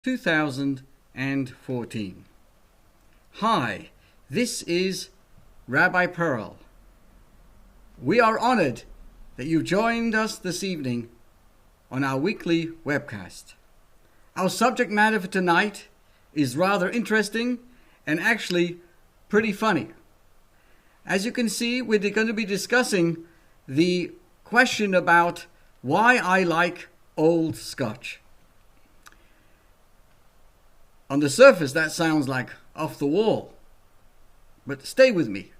2014. Hi, this is Rabbi Pearl. We are honored that you've joined us this evening on our weekly webcast. Our subject matter for tonight is rather interesting and actually pretty funny. As you can see, we're going to be discussing the question about why I like Old Scotch. On the surface, that sounds like off the wall, but stay with me.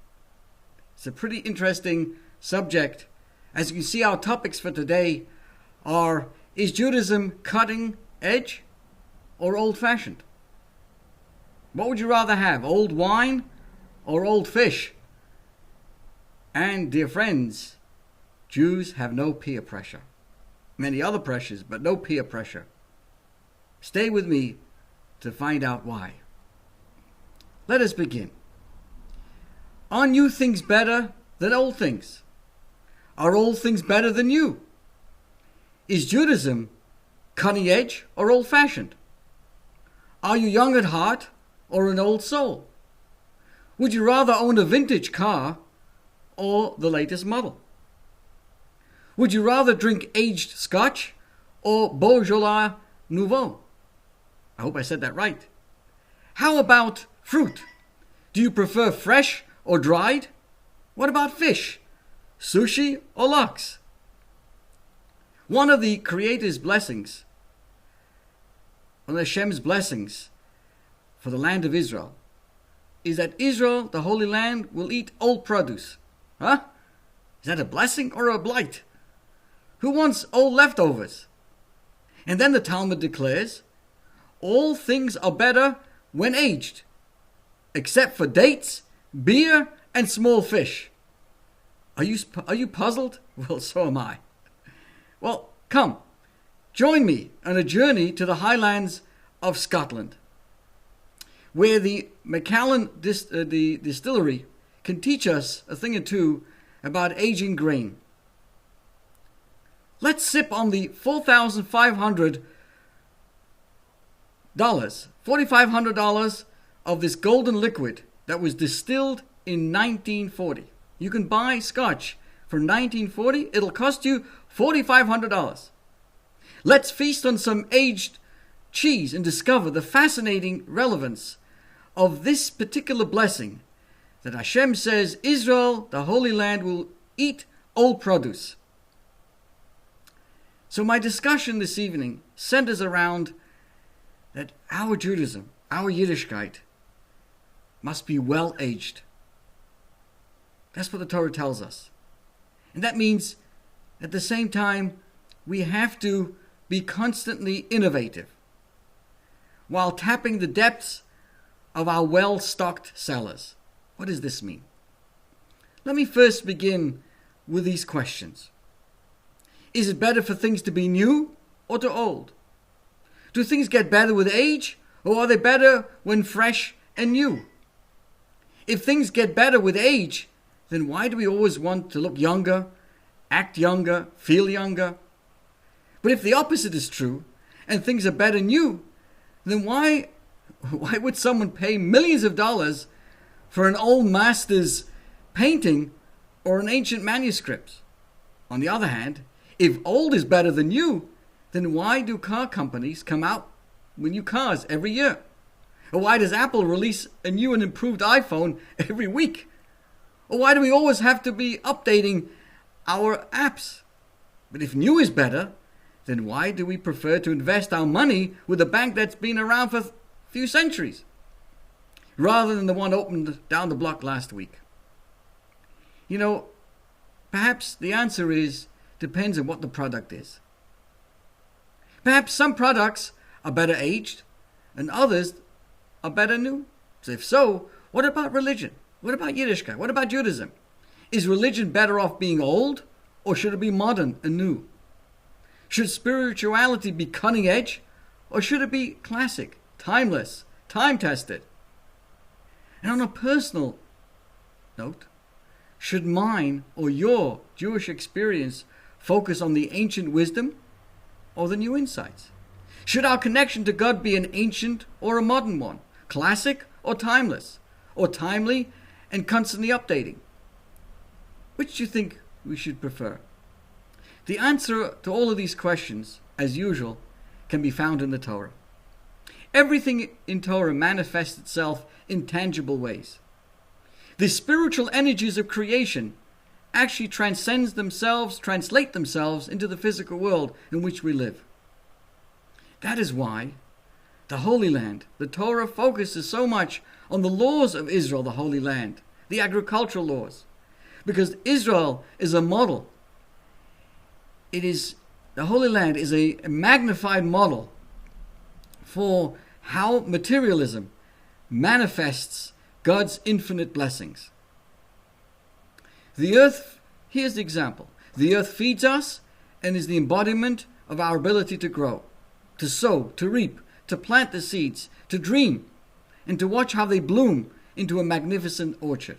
It's a pretty interesting subject. As you can see, our topics for today are: is Judaism cutting edge or old-fashioned? What would you rather have, old wine or old fish? And, dear friends, Jews have no peer pressure. Many other pressures, but no peer pressure. Stay with me to find out why. Let us begin. Are new things better than old things? Are old things better than new? Is Judaism cutting edge or old-fashioned? Are you young at heart or an old soul? Would you rather own a vintage car or the latest model? Would you rather drink aged Scotch or Beaujolais Nouveau? I hope I said that right. How about fruit? Do you prefer fresh or dried? What about fish? Sushi or lox? One of the Creator's blessings, one of Hashem's blessings for the land of Israel, is that Israel, the Holy Land, will eat old produce. Huh? Is that a blessing or a blight? Who wants old leftovers? And then the Talmud declares, all things are better when aged, except for dates, beer, and small fish. Are you puzzled? Well, so am I. Well, come, join me on a journey to the highlands of Scotland, where the Macallan the distillery can teach us a thing or two about aging grain. Let's sip on the $4,500 of this golden liquid that was distilled in 1940. You can buy Scotch for 1940. It'll cost you $4,500. Let's feast on some aged cheese and discover the fascinating relevance of this particular blessing that Hashem says Israel, the Holy Land, will eat old produce. So my discussion this evening centers around that our Judaism, our Yiddishkeit, must be well aged. That's what the Torah tells us. And that means, at the same time, we have to be constantly innovative while tapping the depths of our well-stocked cellars. What does this mean? Let me first begin with these questions. Is it better for things to be new or to old? Do things get better with age, or are they better when fresh and new? If things get better with age, then why do we always want to look younger, act younger, feel younger? But if the opposite is true, and things are better new, then why would someone pay millions of dollars for an old master's painting or an ancient manuscript? On the other hand, if old is better than new, then why do car companies come out with new cars every year? Or why does Apple release a new and improved iPhone every week? Or why do we always have to be updating our apps? But if new is better, then why do we prefer to invest our money with a bank that's been around for a few centuries, rather than the one opened down the block last week? You know, perhaps the answer depends on what the product is. Perhaps some products are better aged and others are better new. So if so, what about religion? What about Yiddishkeit? What about Judaism? Is religion better off being old, or should it be modern and new? Should spirituality be cutting edge, or should it be classic, timeless, time-tested? And on a personal note, should mine or your Jewish experience focus on the ancient wisdom or the new insights? Should our connection to God be an ancient or a modern one? Classic or timeless? Or timely and constantly updating? Which do you think we should prefer? The answer to all of these questions, as usual, can be found in the Torah. Everything in Torah manifests itself in tangible ways. The spiritual energies of creation actually translate themselves into the physical world in which we live. That is why the Holy Land, the Torah, focuses so much on the laws of Israel, the Holy Land, the agricultural laws, because Israel is a model. The Holy Land is a magnified model for how materialism manifests God's infinite blessings. The earth, here's the example. The earth feeds us and is the embodiment of our ability to grow, to sow, to reap, to plant the seeds, to dream, and to watch how they bloom into a magnificent orchard.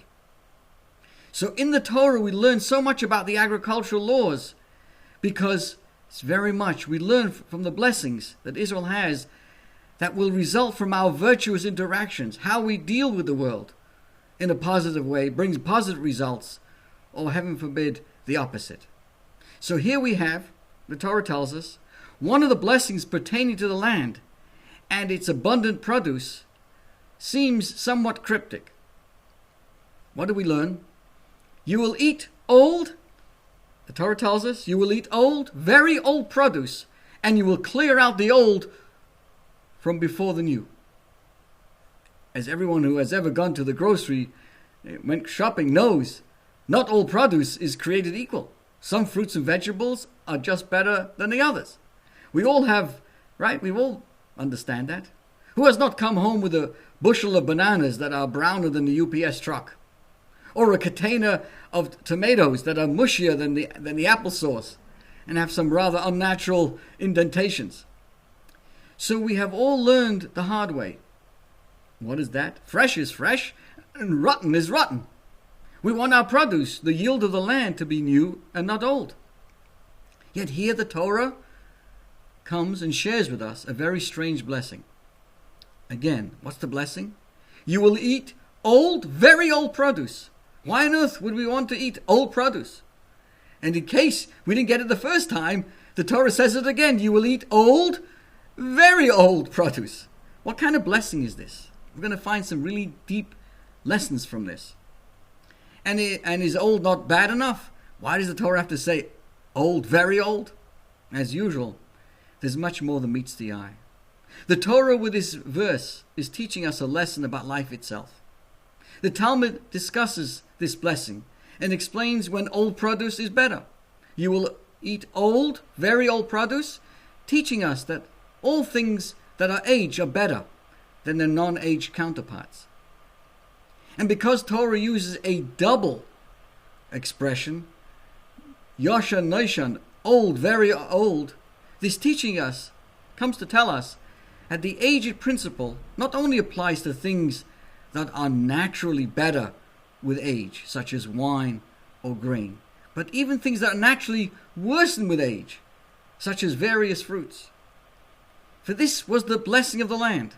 So in the Torah we learn so much about the agricultural laws because it's very much we learn from the blessings that Israel has that will result from our virtuous interactions, how we deal with the world in a positive way, brings positive results, or heaven forbid, the opposite. So here we have, the Torah tells us, one of the blessings pertaining to the land and its abundant produce seems somewhat cryptic. What do we learn? You will eat old, the Torah tells us, you will eat old, very old produce, and you will clear out the old from before the new. As everyone who has ever gone to the grocery, went shopping, knows, not all produce is created equal. Some fruits and vegetables are just better than the others. We all have, right? We all understand that. Who has not come home with a bushel of bananas that are browner than the UPS truck? Or a container of tomatoes that are mushier than the applesauce and have some rather unnatural indentations. So we have all learned the hard way. What is that? Fresh is fresh and rotten is rotten. We want our produce, the yield of the land, to be new and not old. Yet here the Torah comes and shares with us a very strange blessing. Again, what's the blessing? You will eat old, very old produce. Why on earth would we want to eat old produce? And in case we didn't get it the first time, the Torah says it again. You will eat old, very old produce. What kind of blessing is this? We're going to find some really deep lessons from this. And is old not bad enough? Why does the Torah have to say old, very old? As usual, there's much more than meets the eye. The Torah with this verse is teaching us a lesson about life itself. The Talmud discusses this blessing and explains when old produce is better. You will eat old, very old produce, teaching us that all things that are aged are better than their non-aged counterparts. And because Torah uses a double expression, Yoshan Noshan, old, very old, this teaching us comes to tell us that the aged principle not only applies to things that are naturally better with age, such as wine or grain, but even things that are naturally worsen with age, such as various fruits. For this was the blessing of the land.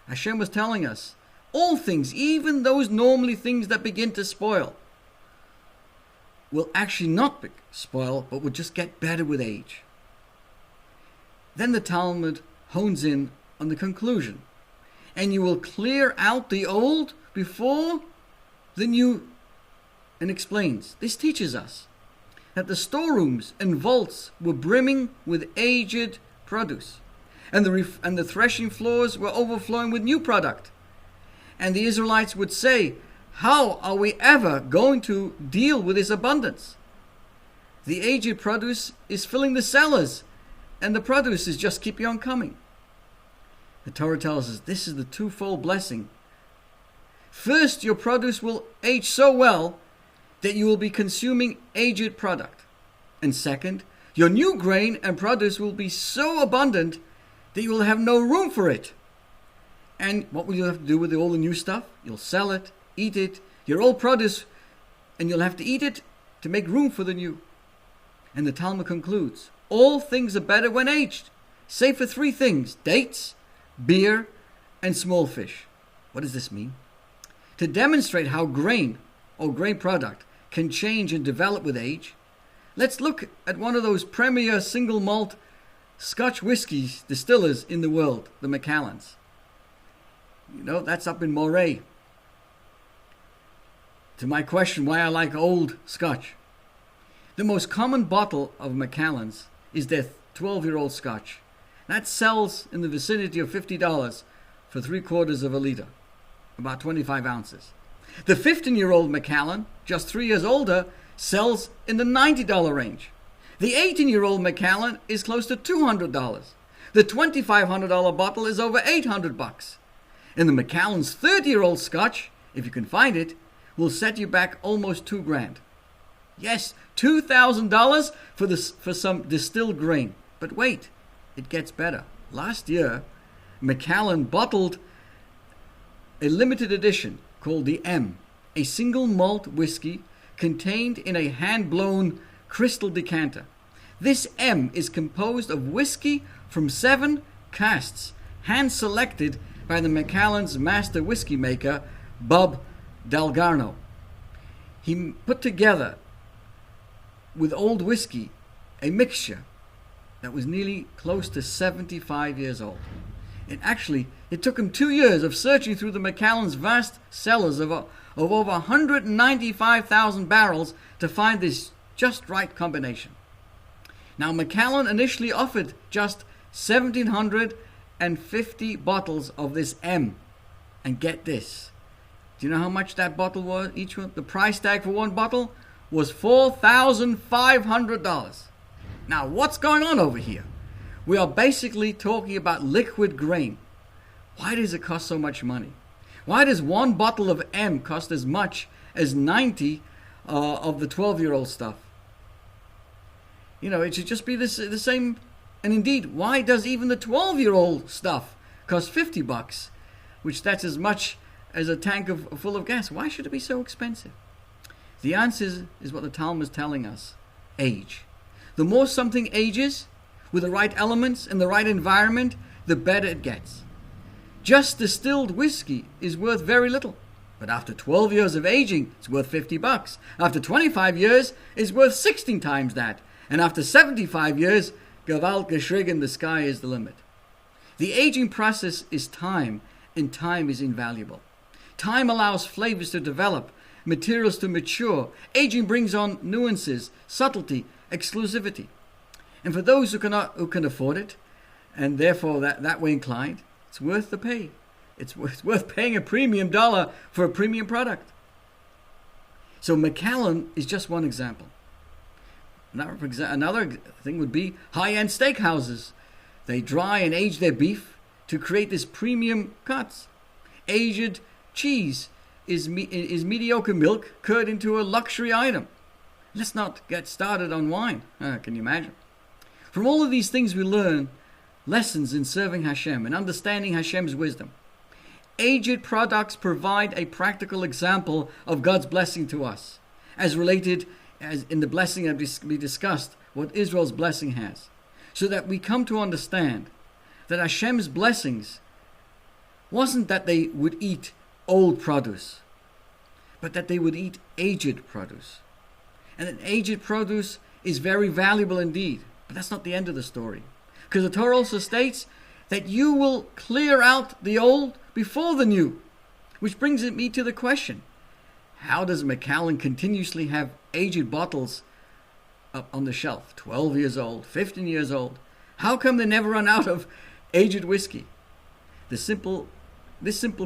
Hashem was telling us, all things, even those normally things that begin to spoil, will actually not spoil, but will just get better with age. Then the Talmud hones in on the conclusion. And you will clear out the old before the new. And explains, this teaches us that the storerooms and vaults were brimming with aged produce. And the threshing floors were overflowing with new product. And the Israelites would say, how are we ever going to deal with this abundance? The aged produce is filling the cellars, and the produce is just keeping on coming. The Torah tells us this is the twofold blessing. First, your produce will age so well that you will be consuming aged product. And second, your new grain and produce will be so abundant that you will have no room for it. And what will you have to do with all the new stuff? You'll sell it, eat it, your old produce, and you'll have to eat it to make room for the new. And the Talmud concludes, all things are better when aged, save for three things: dates, beer, and small fish. What does this mean? To demonstrate how grain or grain product can change and develop with age, let's look at one of those premier single malt Scotch whiskey distillers in the world, the Macallans. You know, that's up in Moray. To my question why I like Old Scotch. The most common bottle of Macallans is their 12-year-old Scotch. That sells in the vicinity of $50 for 3/4 of a litre, about 25 ounces. The 15-year-old Macallan, just 3 years older, sells in the $90 range. The 18-year-old Macallan is close to $200. The $2,500 bottle is over $800. And the Macallan's 30-year-old Scotch, if you can find it, will set you back almost $2,000. Yes, $2,000 for some distilled grain. But wait, it gets better. Last year, Macallan bottled a limited edition called the M, a single malt whiskey contained in a hand-blown crystal decanter. This M is composed of whiskey from 7 casks, hand-selected by the Macallan's master whiskey maker, Bob Dalgarno. He put together with old whiskey a mixture that was nearly close to 75 years old. It took him 2 years of searching through the Macallan's vast cellars of over 195,000 barrels to find this just right combination. Now, Macallan initially offered just 1,750 bottles of this M. And get this. Do you know how much that bottle was, each one? The price tag for one bottle was $4,500. Now, what's going on over here? We are basically talking about liquid grain. Why does it cost so much money? Why does one bottle of M cost as much as 90 of the 12-year-old stuff? You know, it should just be the same. And indeed, why does even the 12-year-old stuff cost $50, which that's as much as a tank full of gas? Why should it be so expensive? The answer is what the Talmud is telling us: age. The more something ages with the right elements and the right environment, the better it gets. Just distilled whiskey is worth very little, but after 12 years of aging, it's worth $50. After 25 years, it's worth 16 times that. And after 75 years, Gewalt geschrigen, the sky is the limit. The aging process is time, and time is invaluable. Time allows flavors to develop, materials to mature. Aging brings on nuances, subtlety, exclusivity. And for those who can afford it, and therefore that way inclined, it's worth the pay. It's worth paying a premium dollar for a premium product. So Macallan is just one example. Another thing would be high-end steakhouses. They dry and age their beef to create this premium cuts. Aged cheese is mediocre milk cured into a luxury item. Let's not get started on wine. Can you imagine? From all of these things we learn lessons in serving Hashem and understanding Hashem's wisdom. Aged products provide a practical example of God's blessing to us, as related as in the blessing that we discussed, what Israel's blessing has, so that we come to understand that Hashem's blessings wasn't that they would eat old produce, but that they would eat aged produce. And that aged produce is very valuable indeed, but that's not the end of the story. Because the Torah also states that you will clear out the old before the new. Which brings me to the question: how does Macallan continuously have aged bottles up on the shelf? 12 years old, 15 years old. How come they never run out of aged whiskey? This simple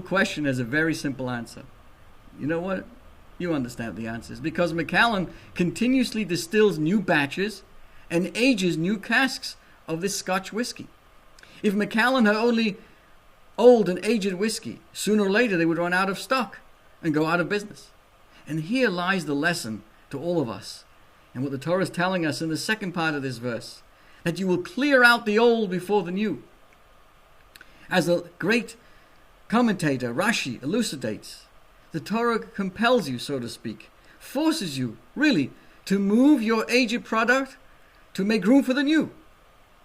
question has a very simple answer. You know what? You understand the answers. Because Macallan continuously distills new batches and ages new casks of this Scotch whiskey. If Macallan had only old and aged whiskey, sooner or later they would run out of stock and go out of business. And here lies the lesson to all of us, and what the Torah is telling us in the second part of this verse, that you will clear out the old before the new. As the great commentator Rashi elucidates, the Torah compels you, so to speak, forces you, really, to move your aged product to make room for the new.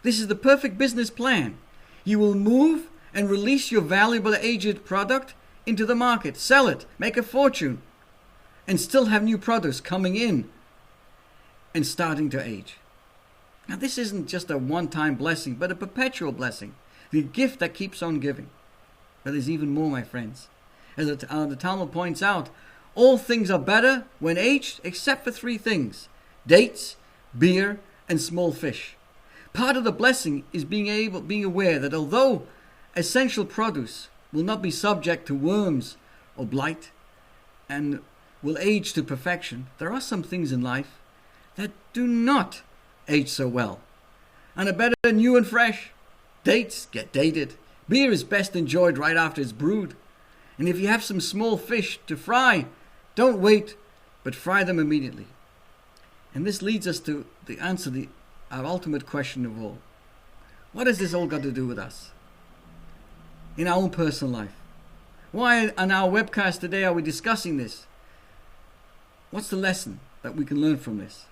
This is the perfect business plan. You will move and release your valuable aged product into the market, sell it, make a fortune, and still have new products coming in and starting to age. Now, this isn't just a one-time blessing, but a perpetual blessing, the gift that keeps on giving. But there's even more, my friends. As the Talmud points out, all things are better when aged except for three things: dates, beer, and small fish. Part of the blessing is being aware that although essential produce will not be subject to worms or blight and will age to perfection, there are some things in life that do not age so well and are better new and fresh. Dates get dated. Beer is best enjoyed right after it's brewed. And if you have some small fish to fry, don't wait, but fry them immediately. And this leads us to our ultimate question of all. What has this all got to do with us in our own personal life? Why on our webcast today are we discussing this? What's the lesson that we can learn from this?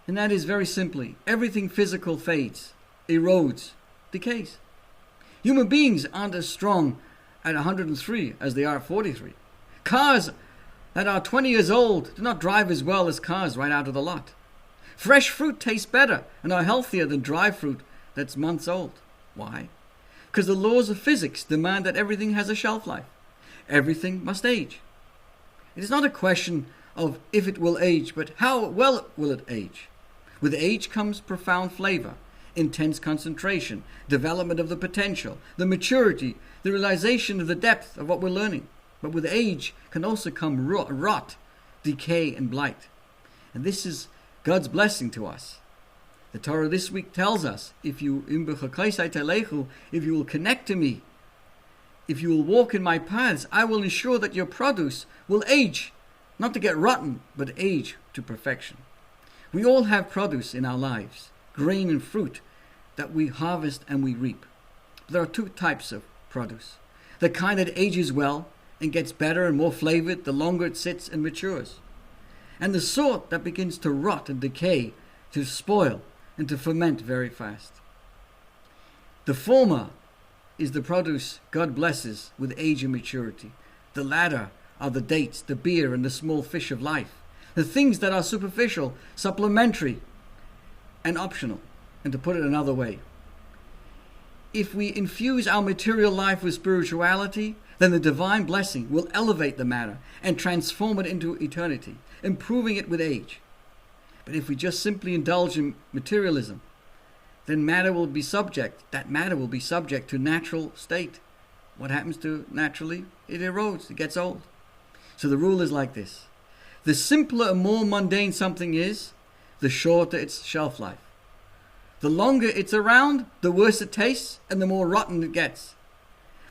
And that is very simply, everything physical fades, erodes, decays. Human beings aren't as strong at 103 as they are at 43. Cars that are 20 years old do not drive as well as cars right out of the lot. Fresh fruit tastes better and are healthier than dry fruit that's months old. Why? Because the laws of physics demand that everything has a shelf life. Everything must age. It is not a question of if it will age, but how well will it age. With age comes profound flavor, intense concentration, development of the potential, the maturity, the realization of the depth of what we're learning. But with age can also come rot, decay, and blight. And this is God's blessing to us. The Torah this week tells us, if you will connect to me, if you will walk in my paths, I will ensure that your produce will age, not to get rotten, but age to perfection. We all have produce in our lives, grain and fruit, that we harvest and we reap. There are two types of produce. The kind that ages well and gets better and more flavored the longer it sits and matures. And the sort that begins to rot and decay, to spoil and to ferment very fast. The former is the produce God blesses with age and maturity. The latter are the dates, the beer, and the small fish of life. The things that are superficial, supplementary, and optional. And to put it another way, if we infuse our material life with spirituality, then the divine blessing will elevate the matter and transform it into eternity, improving it with age. But if we just simply indulge in materialism, then matter will be subject to natural state. What happens to naturally? It erodes, it gets old. So the rule is like this. The simpler and more mundane something is, the shorter its shelf life. The longer it's around, the worse it tastes and the more rotten it gets.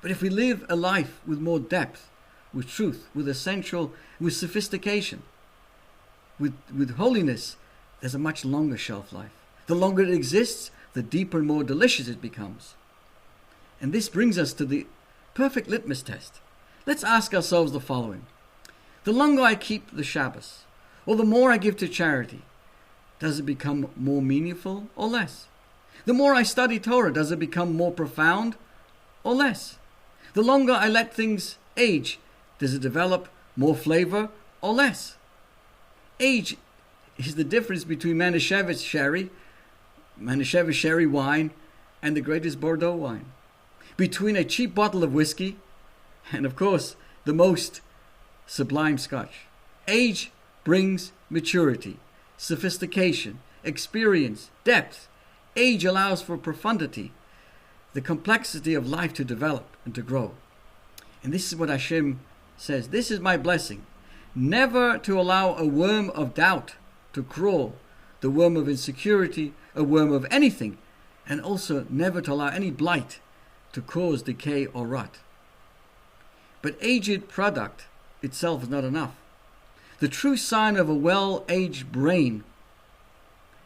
But if we live a life with more depth, with truth, with sophistication, with holiness, there's a much longer shelf life. The longer it exists, the deeper and more delicious it becomes. And this brings us to the perfect litmus test. Let's ask ourselves the following. The longer I keep the Shabbos, or the more I give to charity, does it become more meaningful or less? The more I study Torah, does it become more profound or less? The longer I let things age, does it develop more flavor or less? Age is the difference between Manischewitz sherry wine and the greatest Bordeaux wine. Between a cheap bottle of whiskey and, of course, the most sublime Scotch. Age brings maturity, sophistication, experience, depth. Age allows for profundity, the complexity of life to develop and to grow. And this is what Hashem says. This is my blessing. Never to allow a worm of doubt to crawl, the worm of insecurity, a worm of anything, and also never to allow any blight to cause decay or rot. But aged product itself is not enough. The true sign of a well-aged brain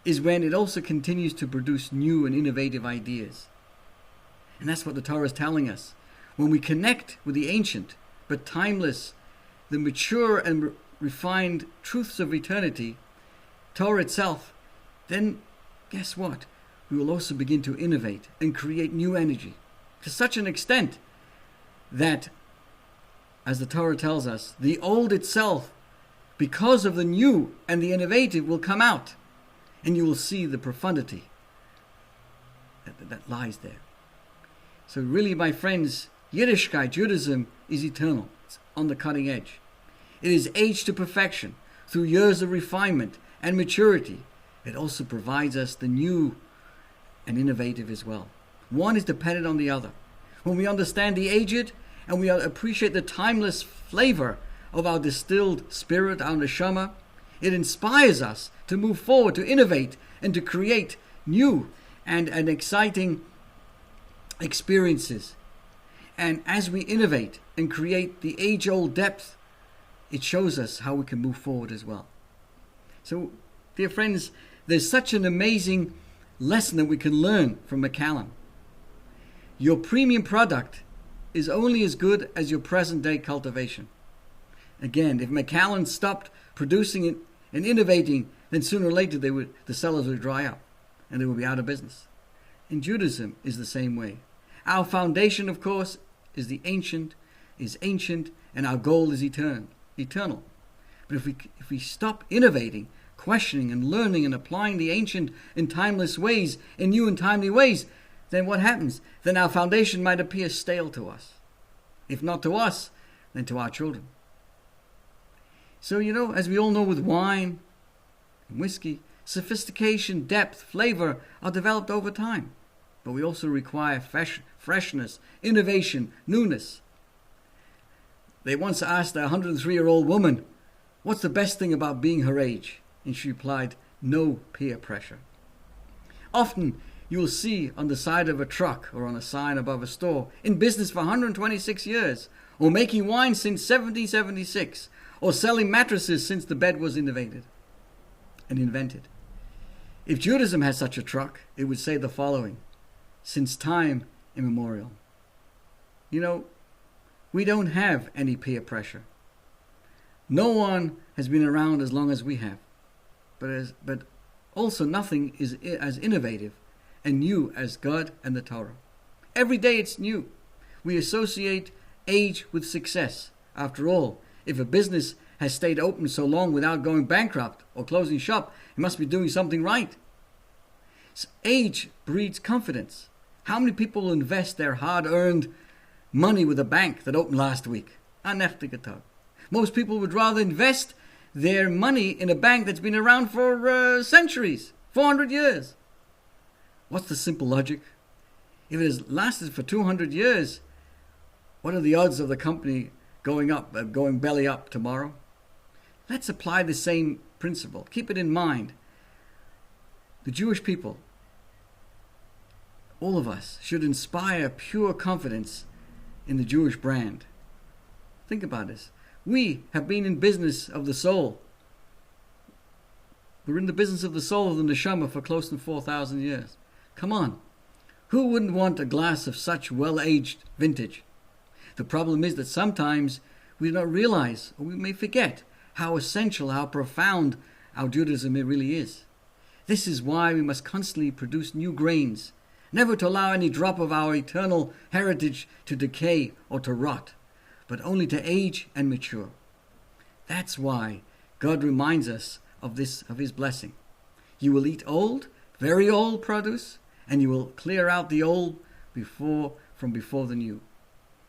is when it also continues to produce new and innovative ideas. And that's what the Torah is telling us. When we connect with the ancient but timeless, the mature and refined truths of eternity, Torah itself, then guess what? we will also begin to innovate and create new energy to such an extent that, as the Torah tells us, the old itself, because of the new and the innovative, will come out, and you will see the profundity that lies there. So really, my friends, Yiddishkeit, Judaism, is eternal. It's on the cutting edge. It is aged to perfection through years of refinement and maturity. It also provides us the new and innovative as well. One is dependent on the other. When we understand the aged and we appreciate the timeless flavor of our distilled spirit, our neshama, it inspires us to move forward, to innovate, and to create new and exciting experiences. And as we innovate and create the age-old depth, it shows us how we can move forward as well. So, dear friends, there's such an amazing lesson that we can learn from Macallan. Your premium product is only as good as your present-day cultivation. Again, if Macallan stopped producing it and innovating, then sooner or later the cellars would dry up and they will be out of business. And Judaism is the same way. Our foundation, of course, is ancient, and our goal is eternal. But if we stop innovating, questioning and learning and applying the ancient and timeless ways in new and timely ways, then what happens? Then our foundation might appear stale to us. If not to us, then to our children. So, as we all know with wine and whiskey, sophistication, depth, flavor are developed over time. But we also require freshness, innovation, newness. They once asked a 103-year-old woman, what's the best thing about being her age? And she replied, no peer pressure. Often you will see on the side of a truck or on a sign above a store, in business for 126 years, or making wine since 1776, or selling mattresses since the bed was invented. If Judaism had such a truck, it would say the following: since time immemorial. We don't have any peer pressure. No one has been around as long as we have. But also nothing is as innovative and new as God and the Torah. Every day it's new. We associate age with success. After all, if a business has stayed open so long without going bankrupt or closing shop, it must be doing something right. So age breeds confidence. How many people invest their hard-earned money with a bank that opened last week? Most people would rather invest their money in a bank that's been around for centuries, 400 years. What's the simple logic? If it has lasted for 200 years, what are the odds of the company going belly up tomorrow? Let's apply the same principle. Keep it in mind. The Jewish people, all of us, should inspire pure confidence in the Jewish brand. Think about this. We have been in business of the soul. We're in the business of the soul of the neshama for close to 4,000 years. Come on. Who wouldn't want a glass of such well-aged vintage? The problem is that sometimes we do not realize, or we may forget, how essential, how profound our Judaism really is. This is why we must constantly produce new grains, never to allow any drop of our eternal heritage to decay or to rot, but only to age and mature. That's why God reminds us of His blessing. You will eat old, very old produce, and you will clear out the old from before the new.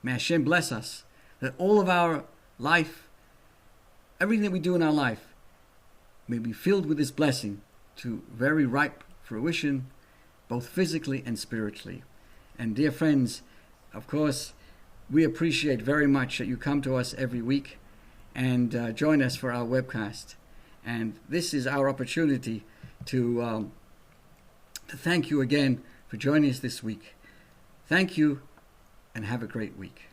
May Hashem bless us, that all of our life, everything that we do in our life, may be filled with this blessing to very ripe fruition, both physically and spiritually. And dear friends, of course, we appreciate very much that you come to us every week and join us for our webcast. And this is our opportunity to thank you again for joining us this week. Thank you, and have a great week.